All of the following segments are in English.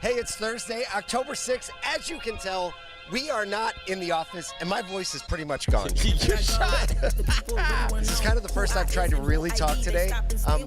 Hey, it's Thursday, October 6th. As you can tell, we are not in the office, and my voice is pretty much gone. You're shot. This is kind of the first I've tried to really talk today.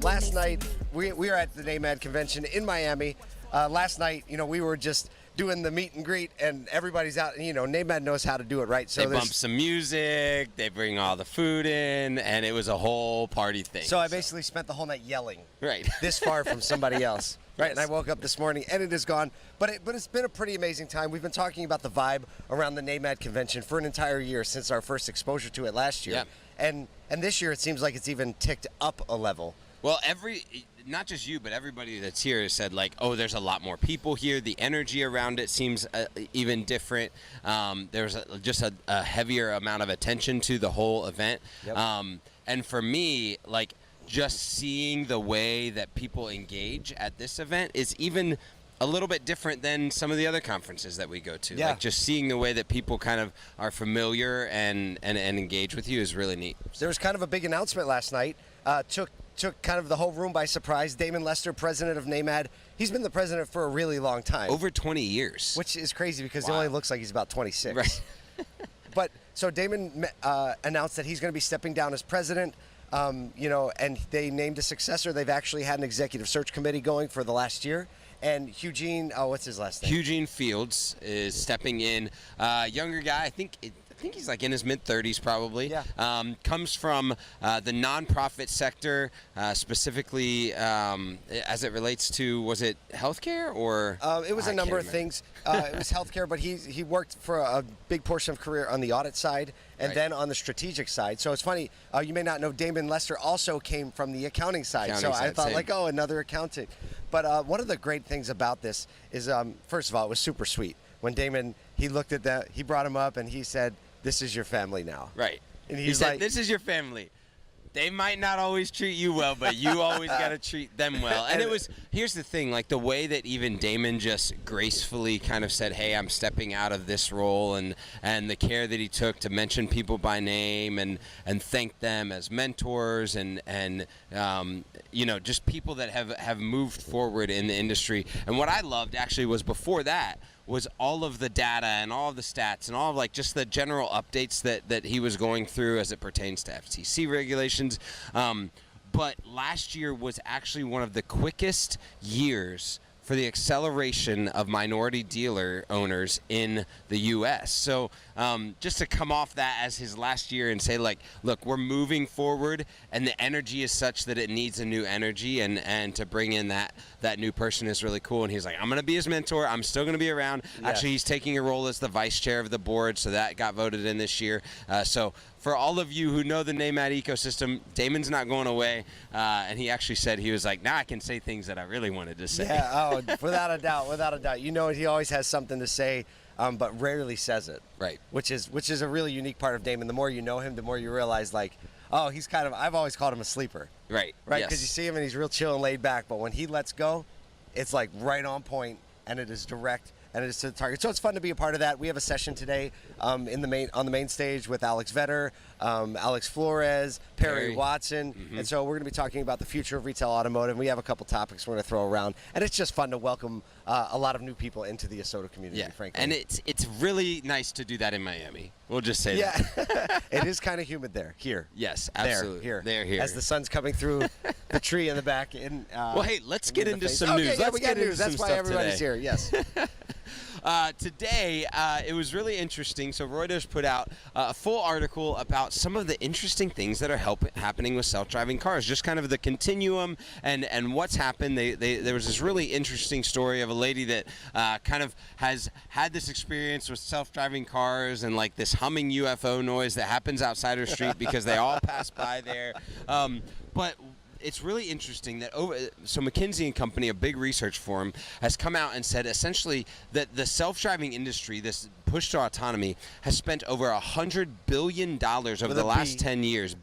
Last night, we were at the NAMAD convention in Miami. Last night, we were just doing the meet and greet, and everybody's out. NAMAD knows how to do it, right? So they bump some music, they bring all the food in, and it was a whole party thing. So I basically spent the whole night yelling. Right. This far from somebody else. Right, Yes. and I woke up this morning, and it is gone. But it's been a pretty amazing time. We've been talking about the vibe around the NAMAD convention for an entire year since our first exposure to it last year. Yeah. And this year, it seems like it's even ticked up a level. Well, not just you, but everybody that's here has said, like, oh, there's a lot more people here. The energy around it seems even different. There's just a heavier amount of attention to the whole event. Yep. And for me, like, just seeing the way that people engage at this event is even a little bit different than some of the other conferences that we go to. Yeah. Like, just seeing the way that people kind of are familiar and engage with you is really neat. There was kind of a big announcement last night. Took kind of the whole room by surprise. Damon Lester, president of NAMAD. He's been the president for a really long time. Over 20 years. Which is crazy because Wow. he only looks like he's about 26. Right. But so Damon announced that he's going to be stepping down as president. And they named a successor. They've actually had an executive search committee going for the last year. And Eugene, what's his last name? Eugene Fields is stepping in. Younger guy, I think he's like in his mid-30s probably. Yeah. Comes from the nonprofit sector, specifically as it relates to, was it healthcare or? It was a number of things. It was healthcare, but he worked for a big portion of career on the audit side and Right. then on the strategic side. So it's funny, you may not know Damon Lester also came from the accounting side. I thought same. another accounting. But one of the great things about this is, first of all, it was super sweet. When Damon, he looked at that, he brought him up and he said, "This is your family now." Right. And he he's said, like, "This is your family. They might not always treat you well, but you always got to treat them well." And here's the thing, like the way that even Damon just gracefully kind of said, "Hey, I'm stepping out of this role," and the care that he took to mention people by name and thank them as mentors and just people that have moved forward in the industry. And what I loved actually was before that was all of the data and all of the stats and all of like just the general updates that he was going through as it pertains to FTC regulations. But last year was actually one of the quickest years for the acceleration of minority dealer owners in the U.S. So just to come off that as his last year and say, like, look, we're moving forward and the energy is such that it needs a new energy, and to bring in that new person is really cool. And he's like, I'm going to be his mentor. I'm still going to be around. Yeah. Actually, he's taking a role as the vice chair of the board, so that got voted in this year. So for all of you who know the NAMAD ecosystem, Damon's not going away. And he actually said, he was like, now I can say things that I really wanted to say. Yeah, without a doubt. He always has something to say, but rarely says it. Right. Which is a really unique part of Damon. The more you know him, the more you realize, like, oh, he's kind of, I've always called him a sleeper. Right. Right? Yes. Because you see him and he's real chill and laid back, but when he lets go, it's like right on point and it is direct. And it is to the target. So it's fun to be a part of that. We have a session today on the main stage with Alex Vetter, Alex Flores, Perry Watson. Mm-hmm. And so we're going to be talking about the future of retail automotive. We have a couple topics we're going to throw around. And it's just fun to welcome a lot of new people into the ASOTU community, frankly. And it's really nice to do that in Miami. We'll just say that. Yeah. It is kind of humid there. Here. Yes, absolutely. There, here. Here. As the sun's coming through the tree in the back. Well, hey, let's get into some news. Yeah, let's we got get into news. That's some why stuff everybody's today. here. Yes. Today, it was really interesting. So Reuters put out a full article about some of the interesting things that are happening with self-driving cars, just kind of the continuum and what's happened. There was this really interesting story of a lady that kind of has had this experience with self-driving cars and like this humming UFO noise that happens outside her street because they all pass by there. But it's really interesting that so McKinsey and Company, a big research firm, has come out and said essentially that the self-driving industry, this push to autonomy, has spent over $100 billion over the last 10 years,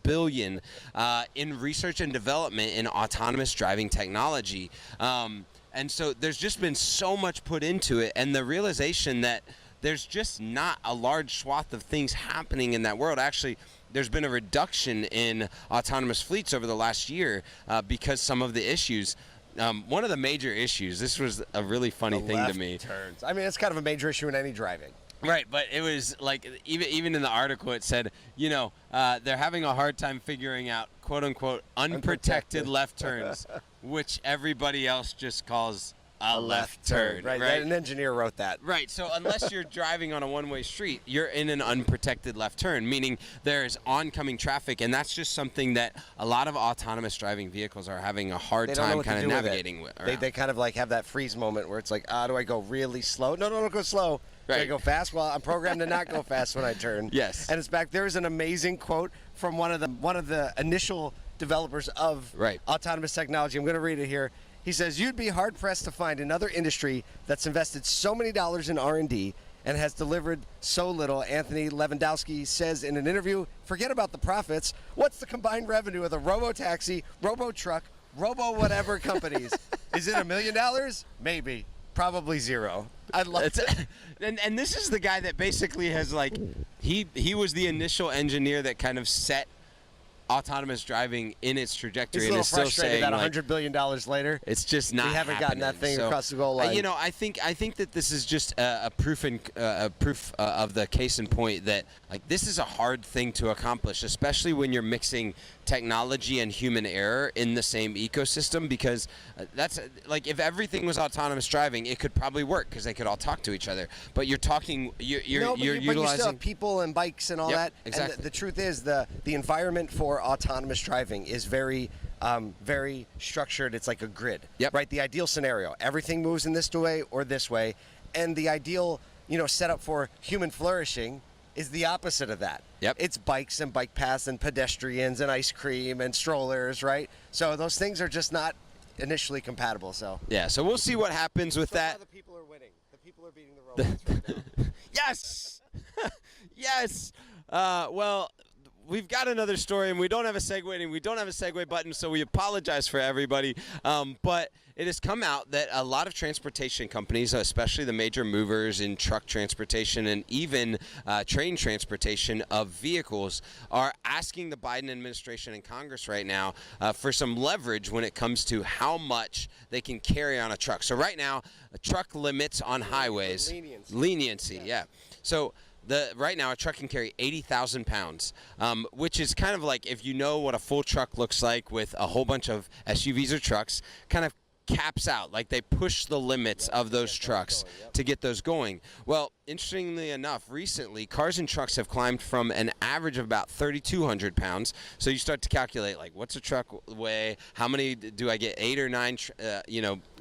in research and development in autonomous driving technology. And so there's just been so much put into it, and the realization that there's just not a large swath of things happening in that world. Actually, there's been a reduction in autonomous fleets over the last year because some of the issues. one of the major issues. This was a really funny thing to me. Turns. I mean, it's kind of a major issue in any driving. Right, but it was like even in the article it said, they're having a hard time figuring out quote unquote unprotected left turns, which everybody else just calls a left turn. Right. An engineer wrote that. Right. So unless you're driving on a one-way street, you're in an unprotected left turn, meaning there's oncoming traffic, and that's just something that a lot of autonomous driving vehicles are having a hard time kind of navigating with. They kind of like have that freeze moment where it's like, do I go really slow? No, don't go slow. Right. Do I go fast? Well, I'm programmed to not go fast when I turn. Yes. And it's back. There's an amazing quote from one of the initial developers of autonomous technology. I'm going to read it here. He says, "You'd be hard-pressed to find another industry that's invested so many dollars in R&D and has delivered so little." Anthony Lewandowski says in an interview, "Forget about the profits. What's the combined revenue of the robo-taxi, robo-truck, robo-whatever companies? Is it $1 million? Maybe. Probably zero." I love it. And this is the guy that basically has he was the initial engineer that kind of set autonomous driving in its trajectory. He's a little and is still frustrated saying that $100 billion later, it's just not. We haven't gotten that thing so, across the goal line. I think that this is just a proof of the case in point that this is a hard thing to accomplish, especially when you're mixing technology and human error in the same ecosystem, because that's if everything was autonomous driving, it could probably work because they could all talk to each other. But you're talking, you're utilizing. But you still have people and bikes and all that. Exactly. And the truth is, the environment for autonomous driving is very very structured. It's like a grid. Yep. Right. The ideal scenario: everything moves in this way or this way, and the ideal setup for human flourishing is the opposite of that. Yep. It's bikes and bike paths and pedestrians and ice cream and strollers, right? So those things are just not initially compatible. So so we'll see what happens with that. The people are winning. The people are beating the robots right now. Yes. Yes. Well, we've got another story, and we don't have a segue, and we don't have a segue button, so we apologize for everybody. But it has come out that a lot of transportation companies, especially the major movers in truck transportation and even train transportation of vehicles, are asking the Biden administration and Congress right now for some leverage when it comes to how much they can carry on a truck. So right now, truck limits on highways. Leniency, yeah. So right now, a truck can carry 80,000 pounds, which is kind of like, if you know what a full truck looks like with a whole bunch of SUVs or trucks, kind of caps out. Like, they push the limits of those trucks to get those going. Well, interestingly enough, recently, cars and trucks have climbed from an average of about 3,200 pounds. So you start to calculate, what's a truck weigh? How many do I get? 8 or 9,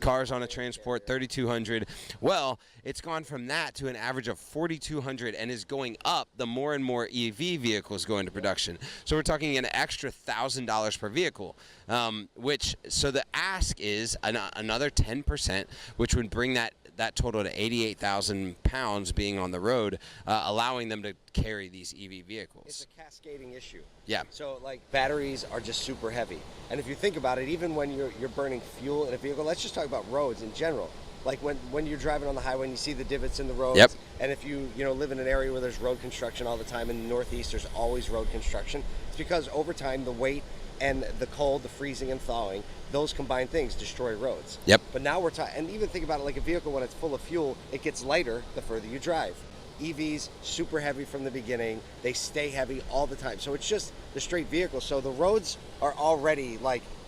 cars on a transport, 3,200. Well, it's gone from that to an average of 4,200 and is going up the more and more EV vehicles go into production. So we're talking an extra $1,000 per vehicle, so the ask is another 10%, which would bring that total to 88,000 pounds being on the road, allowing them to carry these EV vehicles. It's a cascading issue. Yeah. So batteries are just super heavy. And if you think about it, even when you're burning fuel in a vehicle, let's just talk about roads in general. Like when you're driving on the highway and you see the divots in the roads, and if you live in an area where there's road construction all the time, in the Northeast there's always road construction, it's because over time the weight and the cold, the freezing and thawing, those combined things destroy roads. Yep. But now we're talking, and even think about it like a vehicle, when it's full of fuel, it gets lighter the further you drive. EVs, super heavy from the beginning. They stay heavy all the time. So it's just the straight vehicle. So the roads are already,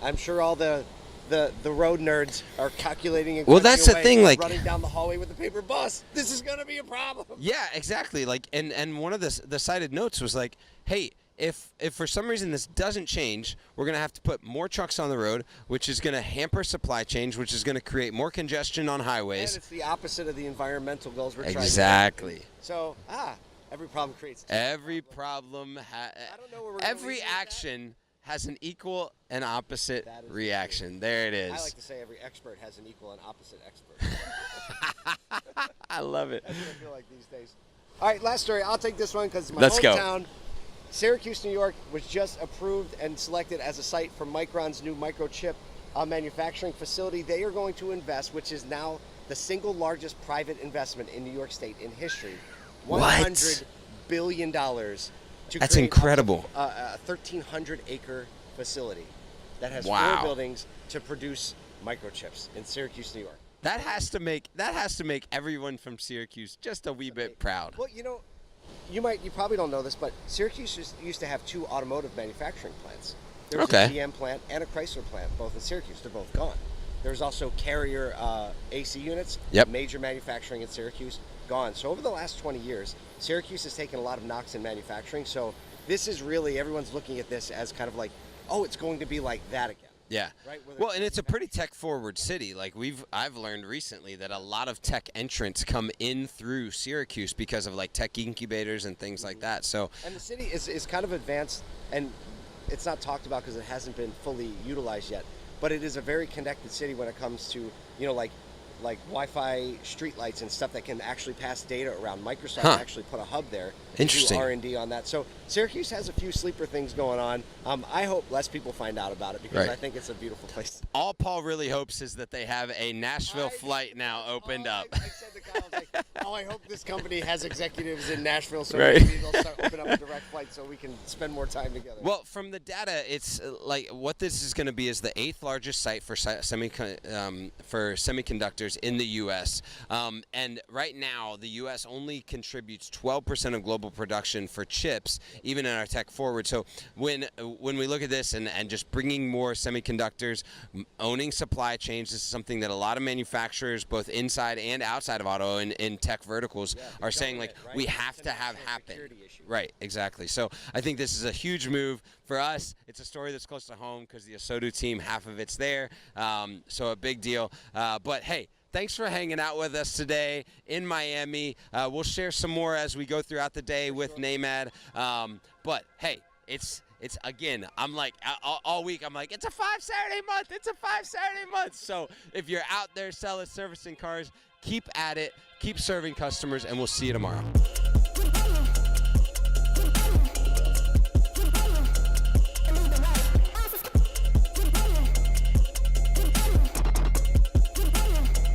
I'm sure all the road nerds are calculating and that's the thing, running down the hallway with a paper bus. This is going to be a problem. Yeah, exactly. And one of the cited notes was hey, if for some reason this doesn't change, we're going to have to put more trucks on the road, which is going to hamper supply chains, which is going to create more congestion on highways. And it's the opposite of the environmental goals we're trying to Exactly. So, every problem creates every problem. Every action has an equal and opposite reaction. There it is. I like to say every expert has an equal and opposite expert. I love it. That's what I feel like these days. All right, last story. I'll take this one because it's my Let's hometown. Go. Syracuse, New York was just approved and selected as a site for Micron's new microchip manufacturing facility. They are going to invest, which is now the single largest private investment in New York State in history. $100 billion. That's incredible. A 1,300-acre facility that has 4 buildings to produce microchips in Syracuse, New York. That has to make everyone from Syracuse just a wee bit proud. Well, you probably don't know this, but Syracuse used to have 2 automotive manufacturing plants. There was a GM plant and a Chrysler plant, both in Syracuse. They're both gone. There's also Carrier AC units, major manufacturing in Syracuse, gone. So over the last 20 years, Syracuse has taken a lot of knocks in manufacturing. So this is really, everyone's looking at this as kind of like, oh, it's going to be like that again. Yeah. Right? Well, and it's a pretty tech-forward city. Like I've learned recently that a lot of tech entrants come in through Syracuse because of like tech incubators and things like that. So. And the city is kind of advanced, and it's not talked about because it hasn't been fully utilized yet. But it is a very connected city when it comes to like Wi-Fi streetlights and stuff that can actually pass data around. Microsoft actually put a hub there to do R&D on that. So Syracuse has a few sleeper things going on. I hope less people find out about it because I think it's a beautiful place. All Paul really hopes is that they have a Nashville flight now opened up. I said to Kyle, I was like, I hope this company has executives in Nashville so maybe they'll start open up a direct flight so we can spend more time together. Well, from the data, it's like what this is going to be is the 8th largest site for semiconductors in the U.S. And right now, the U.S. only contributes 12% of global production for chips, even in our tech forward. So when we look at this and just bringing more semiconductors, owning supply chains, this is something that a lot of manufacturers, both inside and outside of auto and in tech verticals, are saying like we have to have happen. Right, exactly. So I think this is a huge move for us. It's a story that's close to home because the ASOTU team, half of it's there. So a big deal. But hey, thanks for hanging out with us today in Miami. We'll share some more as we go throughout the day with NAMAD. But hey, it's again, I'm like all week I'm like, it's a 5 Saturday month. It's a 5 Saturday month. So if you're out there selling, servicing cars, keep at it, keep serving customers, and we'll see you tomorrow.